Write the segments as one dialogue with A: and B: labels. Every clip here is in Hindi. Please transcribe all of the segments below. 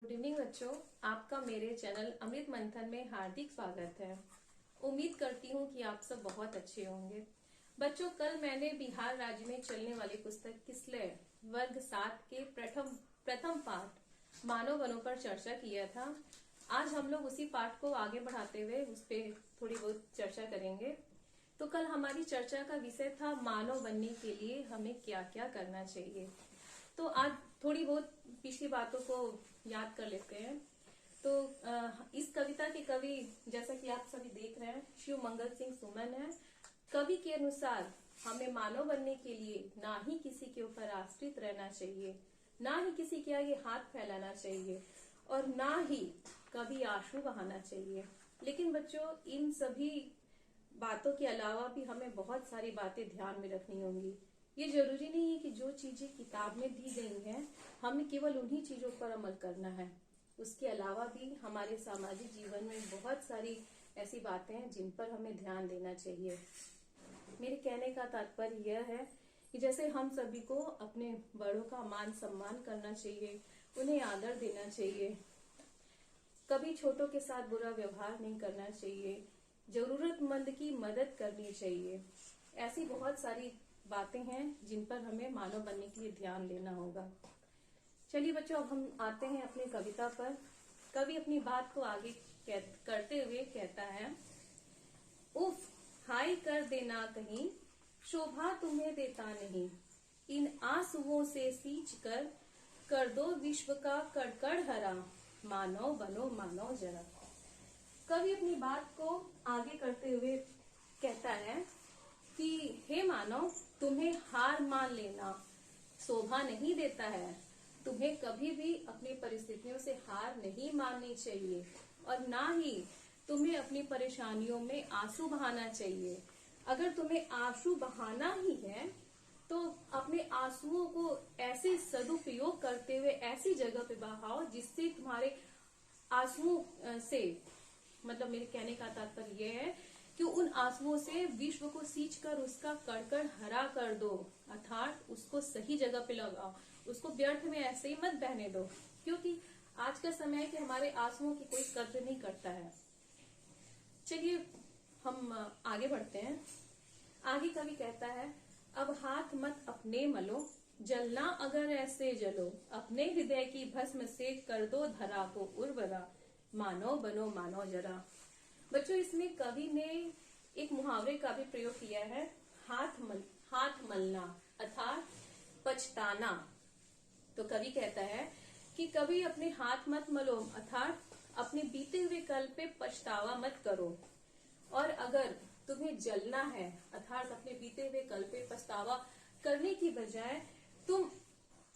A: गुड इवनिंग बच्चों, आपका मेरे चैनल अमृत मंथन में हार्दिक स्वागत है। उम्मीद करती हूँ कि आप सब बहुत अच्छे होंगे। बच्चों, कल मैंने बिहार राज्य में चलने वाली पुस्तक किसलय वर्ग 7 के प्रथम पाठ मानव वनों पर चर्चा किया था। आज हम लोग उसी पाठ को आगे बढ़ाते हुए उस पर थोड़ी बहुत चर्चा करेंगे। तो कल हमारी चर्चा का विषय था मानव बनने के लिए हमें क्या क्या करना चाहिए। तो आज थोड़ी बहुत पिछली बातों को याद कर लेते हैं। तो इस कविता के कवि, जैसा कि आप सभी देख रहे हैं, शिव मंगल सिंह सुमन है। कवि के अनुसार हमें मानव बनने के लिए ना ही किसी के ऊपर आश्रित रहना चाहिए, ना ही किसी के आगे हाथ फैलाना चाहिए और ना ही कभी आंसू बहाना चाहिए। लेकिन बच्चों, इन सभी बातों के अलावा भी हमें बहुत सारी बातें ध्यान में रखनी होंगी। ये जरूरी नहीं है कि जो चीजें किताब में दी गई हैं हमें केवल उन्हीं चीजों पर अमल करना है। उसके अलावा भी हमारे सामाजिक जीवन में बहुत सारी ऐसी बातें हैं जिन पर हमें ध्यान देना चाहिए। मेरे कहने का तात्पर्य यह है कि जैसे हम सभी को अपने बड़ों का मान सम्मान करना चाहिए, उन्हें आदर देना चाहिए, कभी छोटों के साथ बुरा व्यवहार नहीं करना चाहिए, जरूरतमंद की मदद करनी चाहिए। ऐसी बहुत सारी बातें हैं जिन पर हमें मानव बनने के लिए ध्यान देना होगा। चलिए बच्चों, अब हम आते हैं अपनी कविता पर। कवि अपनी बात को आगे करते हुए कहता है, उफ हाय कर देना कहीं, शोभा तुम्हें देता नहीं, इन आंसुओं से सींच कर दो विश्व का कड़कड़ हरा, मानव बनो मानव जरा। कवि अपनी बात को आगे करते हुए कहता है कि हे मानव, तुम्हें हार मान लेना शोभा नहीं देता है। तुम्हें कभी भी अपनी परिस्थितियों से हार नहीं माननी चाहिए और ना ही तुम्हें अपनी परेशानियों में आंसू बहाना चाहिए। अगर तुम्हें आंसू बहाना ही है तो अपने आंसुओं को ऐसे सदुपयोग करते हुए ऐसी जगह पे बहाओ जिससे तुम्हारे आंसुओं से, मतलब मेरे कहने का तात्पर्य यह है कि उन आंसुओं से विश्व को सींच कर उसका कड़कड़ हरा कर दो, अर्थात उसको सही जगह पे लगाओ, उसको व्यर्थ में ऐसे ही मत बहने दो, क्योंकि आज का समय है कि हमारे आंसुओं की कोई कद्र नहीं करता है। चलिए हम आगे बढ़ते हैं। आगे कवि कहता है, अब हाथ मत अपने मलो, जलना अगर ऐसे जलो, अपने हृदय की भस्म से कर दो धरा को उर्वरा, मानव बनो मानव जरा। बच्चों, इसमें कवि ने एक मुहावरे का भी प्रयोग किया है, हाथ मलना अर्थात पछताना। तो कवि कहता है कि कभी अपने हाथ मत मलो, अर्थात अपने बीते हुए कल पे पछतावा मत करो। और अगर तुम्हें जलना है, अर्थात अपने बीते हुए कल पे पछतावा करने की बजाय तुम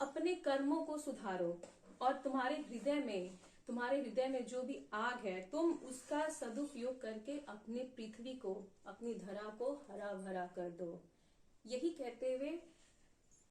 A: अपने कर्मों को सुधारो और तुम्हारे हृदय में जो भी आग है तुम उसका सदुपयोग करके अपनी पृथ्वी को, अपनी धरा को हरा भरा कर दो। यही कहते हुए